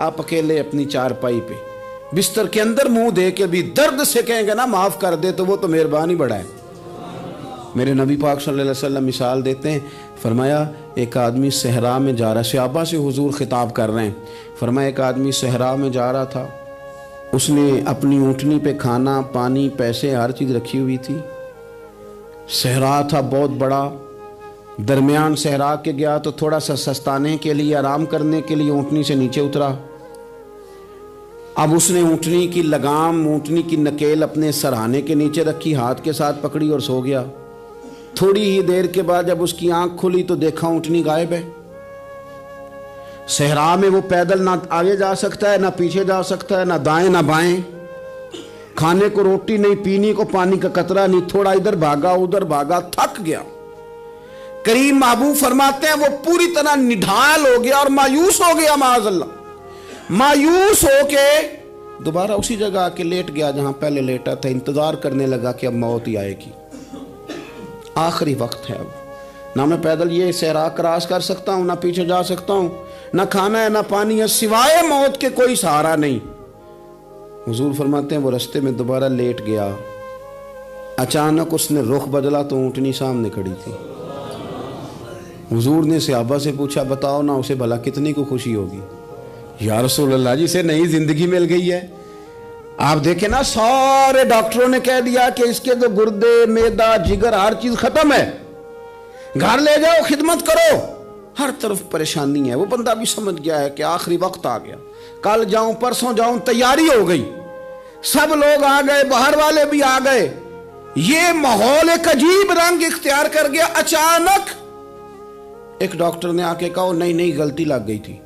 آپ اکیلے اپنی چارپائی پہ بستر کے اندر منہ دے کے بھی درد سے کہیں گے نا معاف کر دے تو وہ تو مہربانی بڑا ہے۔ میرے نبی پاک صلی اللہ علیہ وسلم مثال دیتے ہیں، فرمایا ایک آدمی صحرا میں جا رہا، صحابہ سے حضور خطاب کر رہے ہیں، فرمایا ایک آدمی صحرا میں جا رہا تھا، اس نے اپنی اونٹنی پہ کھانا پانی پیسے ہر چیز رکھی ہوئی تھی، صحرا تھا بہت بڑا، درمیان صحرا کے گیا تو تھوڑا سا سستانے کے لیے آرام کرنے کے لیے اونٹنی سے نیچے اترا۔ اب اس نے اونٹنی کی لگام اونٹنی کی نکیل اپنے سرہانے کے نیچے رکھی، ہاتھ کے ساتھ پکڑی اور سو گیا۔ تھوڑی ہی دیر کے بعد جب اس کی آنکھ کھلی تو دیکھا اونٹنی غائب ہے۔ صحرا میں وہ پیدل نہ آگے جا سکتا ہے نہ پیچھے جا سکتا ہے، نہ دائیں نہ بائیں، کھانے کو روٹی نہیں، پینے کو پانی کا قطرہ نہیں، تھوڑا ادھر بھاگا ادھر بھاگا، تھک گیا۔ کریم محبوب فرماتے ہیں وہ پوری طرح نڈھال ہو گیا اور مایوس ہو گیا، معاذ اللہ، مایوس ہو کے دوبارہ اسی جگہ آ کے لیٹ گیا جہاں پہلے لیٹا تھا، انتظار کرنے لگا کہ اب موت ہی آئے گی، آخری وقت ہے، اب نہ میں پیدل یہ صحرا کراس کر سکتا ہوں، نہ پیچھے جا سکتا ہوں، نہ کھانا ہے نہ پانی ہے، سوائے موت کے کوئی سہارا نہیں۔ حضور فرماتے ہیں وہ رستے میں دوبارہ لیٹ گیا، اچانک اس نے رخ بدلا تو اونٹنی سامنے کھڑی تھی۔ حضور نے صحابہ سے پوچھا بتاؤ نا اسے بھلا کتنی کو خوشی ہوگی؟ یا رسول اللہ جی سے نئی زندگی مل گئی ہے۔ آپ دیکھیں نا سارے ڈاکٹروں نے کہہ دیا کہ اس کے تو گردے معدہ جگر ہر چیز ختم ہے، گھر لے جاؤ خدمت کرو، ہر طرف پریشانی ہے۔ وہ بندہ بھی سمجھ گیا ہے کہ آخری وقت آ گیا، کل جاؤں پرسوں جاؤں، تیاری ہو گئی، سب لوگ آ گئے، باہر والے بھی آ گئے، یہ ماحول ایک عجیب رنگ اختیار کر گیا۔ اچانک ایک ڈاکٹر نے آ کے کہا نہیں نہیں غلطی لگ گئی تھی۔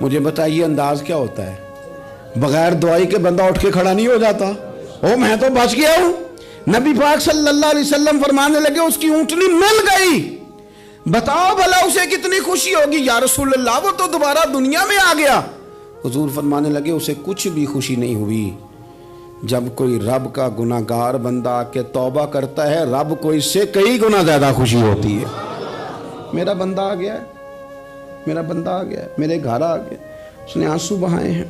مجھے بتائیے انداز کیا ہوتا ہے؟ بغیر دوائی کے بندہ اٹھ کے کھڑا نہیں ہو جاتا، او میں تو بچ گیا ہوں۔ نبی پاک صلی اللہ علیہ وسلم فرمانے لگے اس کی اونٹنی مل گئی، بتاؤ بھلا اسے کتنی خوشی ہوگی؟ یا رسول اللہ وہ تو دوبارہ دنیا میں آ گیا۔ حضور فرمانے لگے اسے کچھ بھی خوشی نہیں ہوئی۔ جب کوئی رب کا گناہگار بندہ آ کے توبہ کرتا ہے، رب کو اس سے کئی گنا زیادہ خوشی ہوتی ہے۔ میرا بندہ آ گیا ہے، میرا بندہ آ گیا ہے، میرے گھر آ گیا۔ اس نے آنسو بہائے ہیں،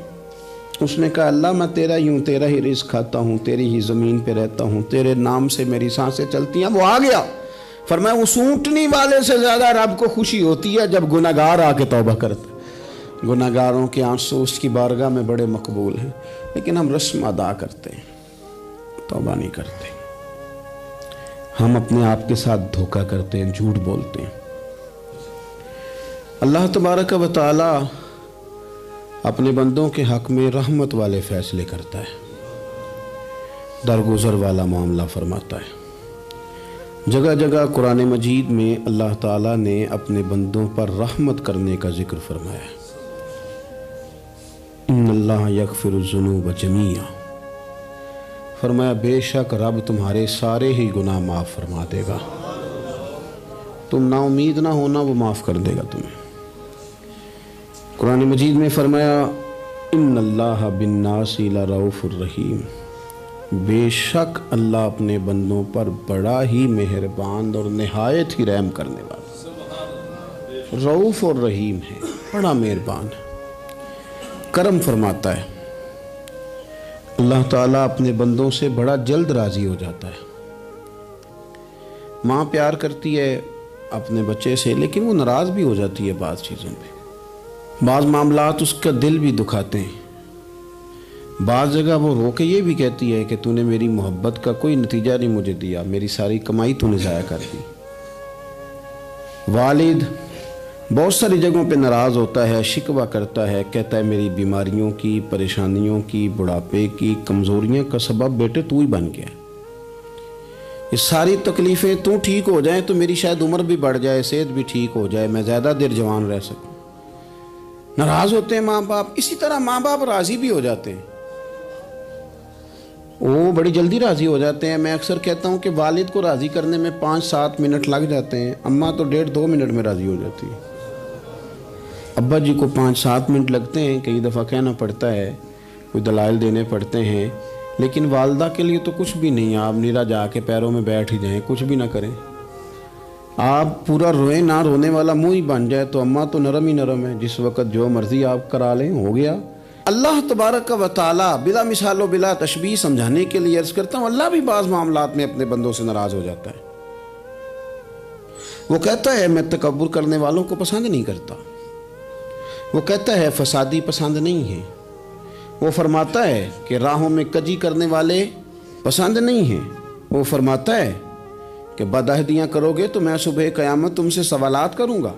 اس نے کہا اللہ میں تیرا ہی ہوں، تیرا ہی رزق کھاتا ہوں، تیری ہی زمین پہ رہتا ہوں، تیرے نام سے میری سانسیں چلتی ہیں۔ وہ آ گیا۔ فرمایا اس اونٹنی والے سے زیادہ رب کو خوشی ہوتی ہے جب گناہگار آ کے توبہ کرتا ہے۔ گناہگاروں کے آنسو اس کی بارگاہ میں بڑے مقبول ہیں، لیکن ہم رسم ادا کرتے ہیں، توبہ نہیں کرتے۔ ہم اپنے آپ کے ساتھ دھوکہ کرتے ہیں، جھوٹ بولتے ہیں۔ اللہ تبارک و تعالی اپنے بندوں کے حق میں رحمت والے فیصلے کرتا ہے، درگزر والا معاملہ فرماتا ہے۔ جگہ جگہ قرآن مجید میں اللہ تعالیٰ نے اپنے بندوں پر رحمت کرنے کا ذکر فرمایا ہے۔ ان اللہ یغفر الذنوب جمیعا، فرمایا بے شک رب تمہارے سارے ہی گناہ معاف فرما دے گا، تم نا امید نہ ہونا، وہ معاف کر دے گا تمہیں۔ قرآن مجید میں فرمایا ان اللہ بالناس لرؤوف الرحیم، بے شک اللہ اپنے بندوں پر بڑا ہی مہربان اور نہایت ہی رحم کرنے والا، رؤوف اور رحیم ہے، بڑا مہربان ہے، کرم فرماتا ہے۔ اللہ تعالیٰ اپنے بندوں سے بڑا جلد راضی ہو جاتا ہے۔ ماں پیار کرتی ہے اپنے بچے سے، لیکن وہ ناراض بھی ہو جاتی ہے بعض چیزوں پہ، بعض معاملات اس کا دل بھی دکھاتے ہیں، بعض جگہ وہ رو کے یہ بھی کہتی ہے کہ تو نے میری محبت کا کوئی نتیجہ نہیں مجھے دیا، میری ساری کمائی تو نے ضائع کر دی۔ والد بہت ساری جگہوں پہ ناراض ہوتا ہے، شکوہ کرتا ہے، کہتا ہے میری بیماریوں کی، پریشانیوں کی، بڑھاپے کی، کمزوریاں کا سبب بیٹے تو ہی بن گیا، یہ ساری تکلیفیں تو ٹھیک ہو جائیں تو میری شاید عمر بھی بڑھ جائے، صحت بھی ٹھیک ہو جائے، میں زیادہ دیر جوان رہ سکوں۔ ناراض ہوتے ہیں ماں باپ، اسی طرح ماں باپ راضی بھی ہو جاتے ہیں، وہ بڑی جلدی راضی ہو جاتے ہیں۔ میں اکثر کہتا ہوں کہ والد کو راضی کرنے میں 5-7 منٹ لگ جاتے ہیں، اماں تو 1.5-2 منٹ میں راضی ہو جاتی ہے۔ ابا جی کو 5-7 منٹ لگتے ہیں، کئی دفعہ کہنا پڑتا ہے، کوئی دلائل دینے پڑتے ہیں، لیکن والدہ کے لیے تو کچھ بھی نہیں، آپ نیرا جا کے پیروں میں بیٹھ ہی جائیں، کچھ بھی نہ کریں، آپ پورا روئیں نہ رونے والا منہ ہی بن جائے تو اماں تو نرم ہی نرم ہے، جس وقت جو مرضی آپ کرا لیں ہو گیا۔ اللہ تبارک و تعالی بلا مثال و بلا تشبیہ سمجھانے کے لیے عرض کرتا ہوں، اللہ بھی بعض معاملات میں اپنے بندوں سے ناراض ہو جاتا ہے۔ وہ کہتا ہے میں تکبر کرنے والوں کو پسند نہیں کرتا، وہ کہتا ہے فسادی پسند نہیں ہے، وہ فرماتا ہے کہ راہوں میں کجی کرنے والے پسند نہیں ہیں، وہ فرماتا ہے کہ بدعہدیاں کرو گے تو میں صبح قیامت تم سے سوالات کروں گا۔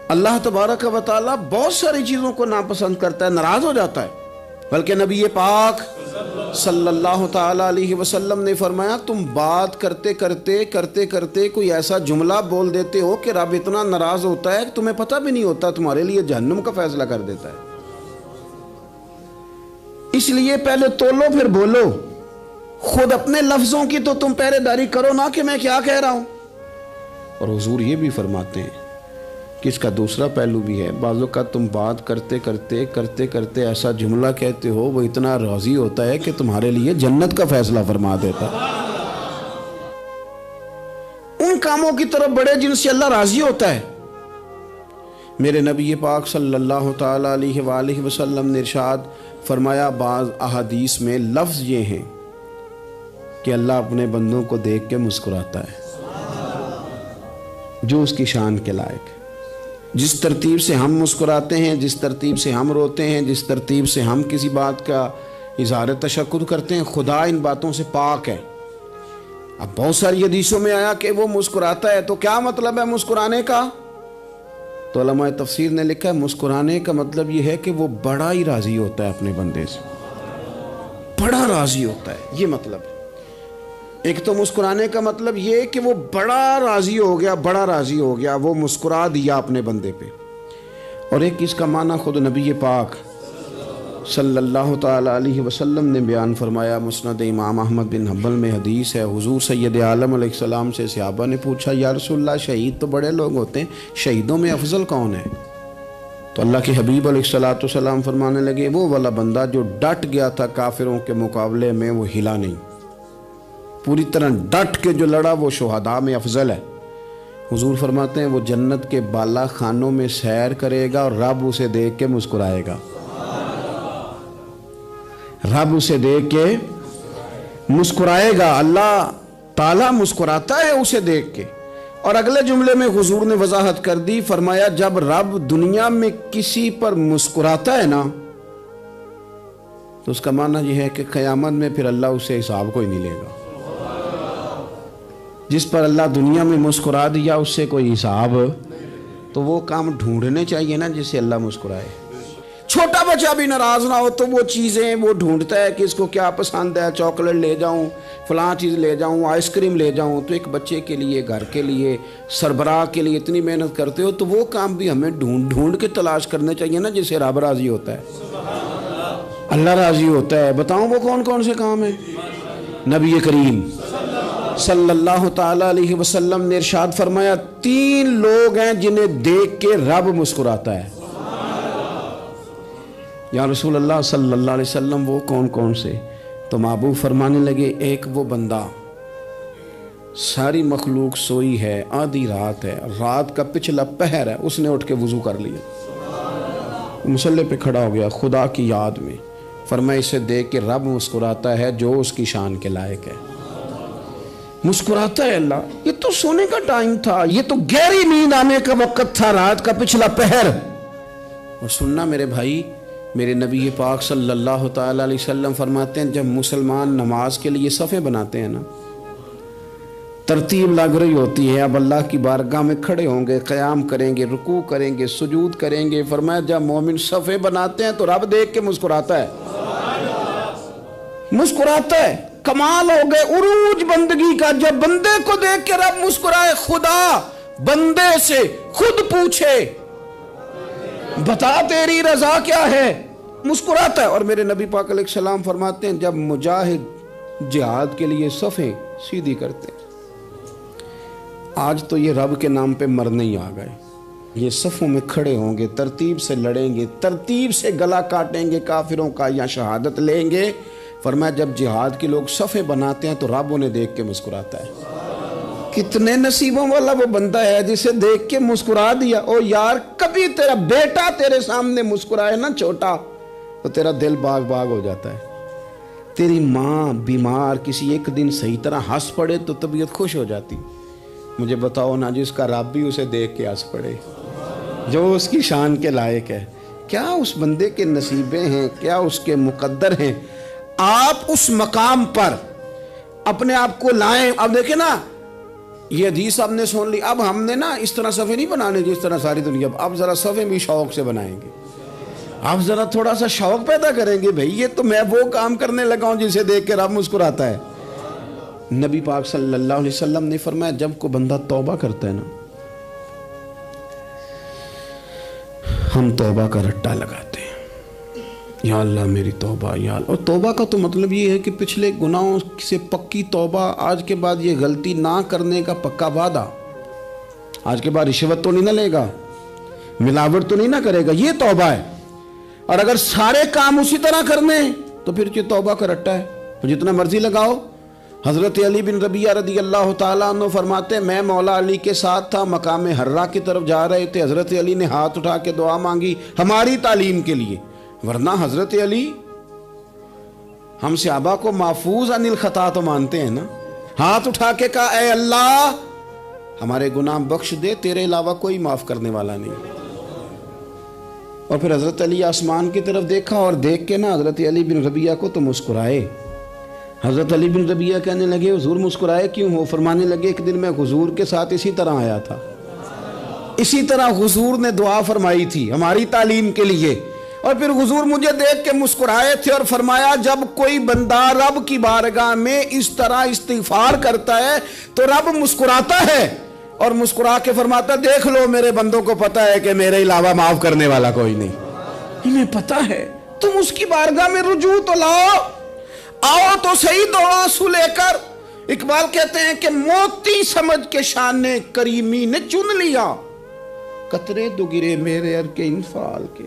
اللہ تبارک و تعالیٰ بہت ساری چیزوں کو ناپسند کرتا ہے، ناراض ہو جاتا ہے۔ بلکہ نبی پاک صلی اللہ تعالیٰ علیہ وسلم نے فرمایا تم بات کرتے کرتے کوئی ایسا جملہ بول دیتے ہو کہ رب اتنا ناراض ہوتا ہے کہ تمہیں پتہ بھی نہیں ہوتا، تمہارے لیے جہنم کا فیصلہ کر دیتا ہے۔ اس لیے پہلے تولو پھر بولو، خود اپنے لفظوں کی تو تم پہرے داری کرو نا کہ میں کیا کہہ رہا ہوں۔ اور حضور یہ بھی فرماتے ہیں کہ اس کا دوسرا پہلو بھی ہے، بعض اوقات تم بات کرتے ایسا جملہ کہتے ہو وہ اتنا راضی ہوتا ہے کہ تمہارے لیے جنت کا فیصلہ فرما دیتا ہے۔ ان کاموں کی طرف بڑے جن سے اللہ راضی ہوتا ہے۔ میرے نبی پاک صلی اللہ تعالی علیہ وآلہ وسلم نے ارشاد فرمایا، بعض احادیث میں لفظ یہ ہیں کہ اللہ اپنے بندوں کو دیکھ کے مسکراتا ہے جو اس کی شان کے لائق ہے۔ جس ترتیب سے ہم مسکراتے ہیں، جس ترتیب سے ہم روتے ہیں، جس ترتیب سے ہم کسی بات کا اظہار تشکر کرتے ہیں، خدا ان باتوں سے پاک ہے۔ اب بہت ساری حدیثوں میں آیا کہ وہ مسکراتا ہے، تو کیا مطلب ہے مسکرانے کا؟ تو علماء تفسیر نے لکھا ہے مسکرانے کا مطلب یہ ہے کہ وہ بڑا ہی راضی ہوتا ہے اپنے بندے سے، بڑا راضی ہوتا ہے، یہ مطلب ہے۔ ایک تو مسکرانے کا مطلب یہ کہ وہ بڑا راضی ہو گیا، وہ مسکرا دیا اپنے بندے پہ۔ اور ایک اس کا معنی خود نبی پاک صلی اللہ تعالی علیہ وسلم نے بیان فرمایا، مسند امام احمد بن حنبل میں حدیث ہے، حضور سید عالم علیہ السلام سے صحابہ نے پوچھا یا رسول اللہ شہید تو بڑے لوگ ہوتے ہیں، شہیدوں میں افضل کون ہے؟ تو اللہ کے حبیب علیہ السلام فرمانے لگے وہ والا بندہ جو ڈٹ گیا تھا کافروں کے مقابلے میں، وہ ہلا نہیں، پوری طرح ڈٹ کے جو لڑا وہ شہداء میں افضل ہے۔ حضور فرماتے ہیں وہ جنت کے بالا خانوں میں سیر کرے گا اور رب اسے دیکھ کے مسکرائے گا، رب اسے دیکھ کے مسکرائے گا، اللہ تعالیٰ مسکراتا ہے اسے دیکھ کے۔ اور اگلے جملے میں حضور نے وضاحت کر دی، فرمایا جب رب دنیا میں کسی پر مسکراتا ہے نا تو اس کا معنی یہ ہے کہ قیامت میں پھر اللہ اسے حساب کوئی نہیں لے گا۔ جس پر اللہ دنیا میں مسکرا دیا اس سے کوئی حساب، تو وہ کام ڈھونڈنے چاہیے نا جس سے اللہ مسکرائے۔ چھوٹا بچہ بھی ناراض نہ ہو تو وہ چیزیں وہ ڈھونڈتا ہے کہ اس کو کیا پسند ہے، چاکلیٹ لے جاؤں، فلاں چیز لے جاؤں، آئس کریم لے جاؤں۔ تو ایک بچے کے لیے، گھر کے لیے، سربراہ کے لیے اتنی محنت کرتے ہو تو وہ کام بھی ہمیں ڈھونڈ کے تلاش کرنے چاہیے نا جس سے رب راضی ہوتا ہے، اللہ راضی ہوتا ہے۔ بتاؤں وہ کون کون سے کام ہیں؟ نبی کریم صلی اللہ تعالی علیہ وسلم نے ارشاد فرمایا 3 لوگ ہیں جنہیں دیکھ کے رب مسکراتا ہے۔ یا رسول اللہ صلی اللہ علیہ وسلم وہ کون کون سے؟ تو محبوب فرمانے لگے ایک وہ بندہ ساری مخلوق سوئی ہے، آدھی رات ہے، رات کا پچھلا پہر ہے، اس نے اٹھ کے وضو کر لیا، مصلی پہ کھڑا ہو گیا خدا کی یاد میں، فرمایا اسے دیکھ کے رب مسکراتا ہے جو اس کی شان کے لائق ہے۔ مسکراتا ہے اللہ۔ یہ تو سونے کا ٹائم تھا، یہ تو گہری نیند آنے کا وقت تھا، رات کا پچھلا پہر۔ اور سننا میرے بھائی، میرے نبی پاک صلی اللہ تعالی علیہ وسلم فرماتے ہیں جب مسلمان نماز کے لیے صفیں بناتے ہیں نا، ترتیب لگ رہی ہوتی ہے، اب اللہ کی بارگاہ میں کھڑے ہوں گے، قیام کریں گے، رکوع کریں گے، سجود کریں گے، فرمایا جب مومن صفیں بناتے ہیں تو رب دیکھ کے مسکراتا ہے، مسکراتا ہے۔ کمال ہو گئے عروج بندگی کا، جب بندے کو دیکھ کے رب مسکرائے، خدا بندے سے خود پوچھے بتا تیری رضا کیا ہے، مسکراتا ہے۔ اور میرے نبی پاک علیہ السلام فرماتے ہیں جب مجاہد جہاد کے لیے صفیں سیدھی کرتے ہیں، آج تو یہ رب کے نام پہ مرنے ہی آ گئے، یہ صفوں میں کھڑے ہوں گے، ترتیب سے لڑیں گے، ترتیب سے گلا کاٹیں گے کافروں کا یا شہادت لیں گے۔ فرمایا جب جہاد کے لوگ صفیں بناتے ہیں تو رب انہیں دیکھ کے مسکراتا ہے۔ کتنے نصیبوں والا وہ بندہ ہے جسے دیکھ کے مسکرا دیا. او یار کبھی تیرا بیٹا تیرے سامنے مسکرائے نا چھوٹا تو تیرا دل باغ باغ ہو جاتا ہے. تیری ماں بیمار کسی ایک دن صحیح طرح ہنس پڑے تو طبیعت خوش ہو جاتی. مجھے بتاؤ نا جس کا رب بھی اسے دیکھ کے ہنس پڑے جو اس کی شان کے لائق ہے. کیا اس بندے کے نصیبیں ہیں, کیا اس کے مقدر ہیں. آپ اس مقام پر اپنے آپ کو لائیں. اب دیکھیں نا یہ حدیث آپ نے سن لی, اب ہم نے نا اس طرح صفحے نہیں بنانے جس طرح ساری دنیا, اب ذرا صفحے بھی شوق سے بنائیں گے. آپ ذرا تھوڑا سا شوق پیدا کریں گے, بھئی یہ تو میں وہ کام کرنے لگا ہوں جسے دیکھ کے رب مسکراتا ہے. نبی پاک صلی اللہ علیہ وسلم نے فرمایا جب کوئی بندہ توبہ کرتا ہے نا, ہم توبہ کا رٹا لگاتے ہیں, یا اللہ میری توبہ یا اللہ. اور توبہ کا تو مطلب یہ ہے کہ پچھلے گناہوں سے پکی توبہ, آج کے بعد یہ غلطی نہ کرنے کا پکا وعدہ, آج کے بعد رشوت تو نہیں نہ لے گا, ملاوٹ تو نہیں نہ کرے گا, یہ توبہ ہے. اور اگر سارے کام اسی طرح کرنے تو پھر یہ توبہ کا رٹا ہے, تو جتنا مرضی لگاؤ. حضرت علی بن ربیعہ رضی اللہ تعالیٰ عنہ فرماتے ہیں میں مولا علی کے ساتھ تھا, مقام حرہ کی طرف جا رہے تھے, حضرت علی نے ہاتھ اٹھا کے دعا مانگی ہماری تعلیم کے لیے, ورنہ حضرت علی ہم صحابہ کو محفوظ عن الخطا تو مانتے ہیں نا. ہاتھ اٹھا کے کہا اے اللہ ہمارے گناہ بخش دے, تیرے علاوہ کوئی معاف کرنے والا نہیں. اور پھر حضرت علی آسمان کی طرف دیکھا اور دیکھ کے نا حضرت علی بن ربیعہ کو تو مسکرائے. حضرت علی بن ربیعہ کہنے لگے حضور مسکرائے کیوں ہو؟ فرمانے لگے ایک دن میں حضور کے ساتھ اسی طرح آیا تھا, اسی طرح حضور نے دعا فرمائی تھی ہماری تعلیم کے لیے, اور پھر حضور مجھے دیکھ کے مسکرائے تھے اور فرمایا جب کوئی بندہ رب کی بارگاہ میں اس طرح استغفار کرتا ہے تو رب مسکراتا ہے, اور مسکرا کے فرماتا دیکھ لو میرے بندوں کو پتا ہے کہ میرے علاوہ معاف کرنے والا کوئی نہیں, انہیں پتا ہے. تم اس کی بارگاہ میں رجوع تو لاؤ, آؤ تو صحیح دو آنسو لے کر. اقبال کہتے ہیں کہ موتی سمجھ کے شان کریمی نے چن لیا, قطرے دو گرے میرے ار کے انفعال کے.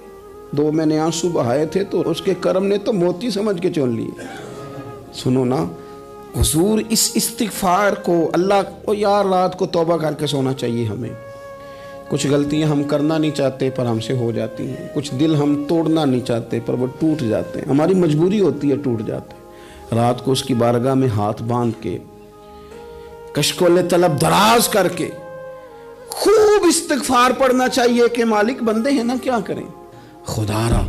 دو میں نے آنسو بہائے تھے تو اس کے کرم نے تو موتی سمجھ کے چن لیے. سنو نا حضور اس استغفار کو اللہ کو یار رات کو توبہ کر کے سونا چاہیے ہمیں. کچھ غلطیاں ہم کرنا نہیں چاہتے پر ہم سے ہو جاتی ہیں, کچھ دل ہم توڑنا نہیں چاہتے پر وہ ٹوٹ جاتے ہیں, ہماری مجبوری ہوتی ہے ٹوٹ جاتے ہیں. رات کو اس کی بارگاہ میں ہاتھ باندھ کے کشکول طلب دراز کر کے خوب استغفار پڑھنا چاہیے کہ مالک بندے ہیں نا کیا کریں, خدا را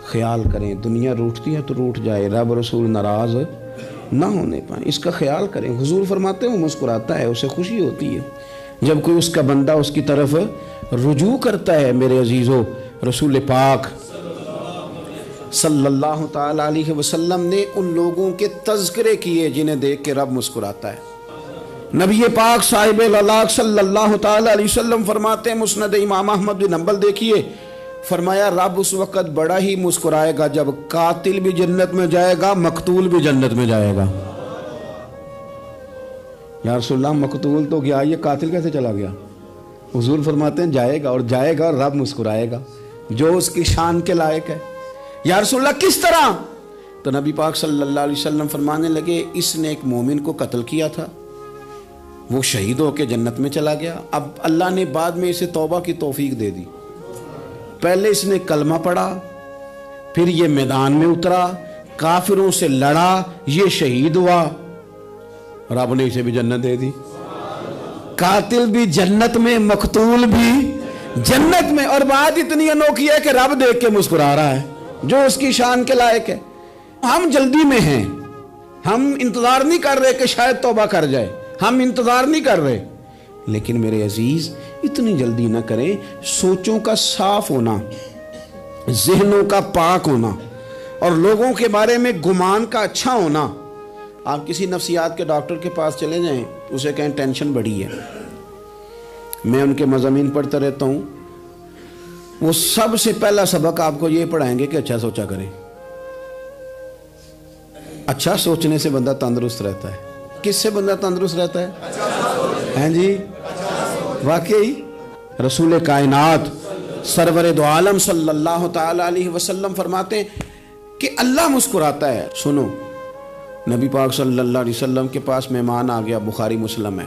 خیال کریں, دنیا روٹتی ہے تو روٹ جائے, رب رسول ناراض نہ ہونے پائیں, اس کا خیال کریں. حضور فرماتے ہیں وہ مسکراتا ہے, اسے خوشی ہوتی ہے جب کوئی اس کا بندہ اس کی طرف رجوع کرتا ہے. میرے عزیزو رسول پاک صلی اللہ تعالی علیہ وسلم نے ان لوگوں کے تذکرے کیے جنہیں دیکھ کے رب مسکراتا ہے. نبی پاک صاحب الالاق صلی اللہ تعالی علیہ وسلم فرماتے ہیں, مسند امام احمد بن حنبل دیکھیے, فرمایا رب اس وقت بڑا ہی مسکرائے گا جب قاتل بھی جنت میں جائے گا, مقتول بھی جنت میں جائے گا. یا رسول اللہ مقتول تو گیا, یہ قاتل کیسے چلا گیا؟ حضور فرماتے ہیں جائے گا, اور جائے گا اور رب مسکرائے گا جو اس کی شان کے لائق ہے. یا رسول اللہ کس طرح؟ تو نبی پاک صلی اللہ علیہ وسلم فرمانے لگے اس نے ایک مومن کو قتل کیا تھا, وہ شہید ہو کے جنت میں چلا گیا. اب اللہ نے بعد میں اسے توبہ کی توفیق دے دی. پہلے اس نے کلمہ پڑھا, پھر یہ میدان میں اترا, کافروں سے لڑا, یہ شہید ہوا, رب نے اسے بھی جنت دے دی. قاتل بھی جنت میں, مقتول بھی جنت میں. اور بات اتنی انوکھی ہے کہ رب دیکھ کے مسکرا رہا ہے جو اس کی شان کے لائق ہے. ہم جلدی میں ہیں, ہم انتظار نہیں کر رہے کہ شاید توبہ کر جائے, ہم انتظار نہیں کر رہے. لیکن میرے عزیز اتنی جلدی نہ کریں. سوچوں کا صاف ہونا, ذہنوں کا پاک ہونا, اور لوگوں کے بارے میں گمان کا اچھا ہونا. آپ کسی نفسیات کے ڈاکٹر کے پاس چلے جائیں, اسے کہیں ٹینشن بڑی ہے, میں ان کے مضامین پڑھتا رہتا ہوں, وہ سب سے پہلا سبق آپ کو یہ پڑھائیں گے کہ اچھا سوچا کریں. اچھا سوچنے سے بندہ تندرست رہتا ہے. کس سے بندہ تندرست رہتا ہے؟ ہیں جی واقعی رسول کائنات سرور دو عالم صلی اللہ تعالی علیہ وسلم فرماتے ہیں کہ اللہ مسکراتا ہے. سنو, نبی پاک صلی اللہ علیہ وسلم کے پاس مہمان آ گیا, بخاری مسلم ہے.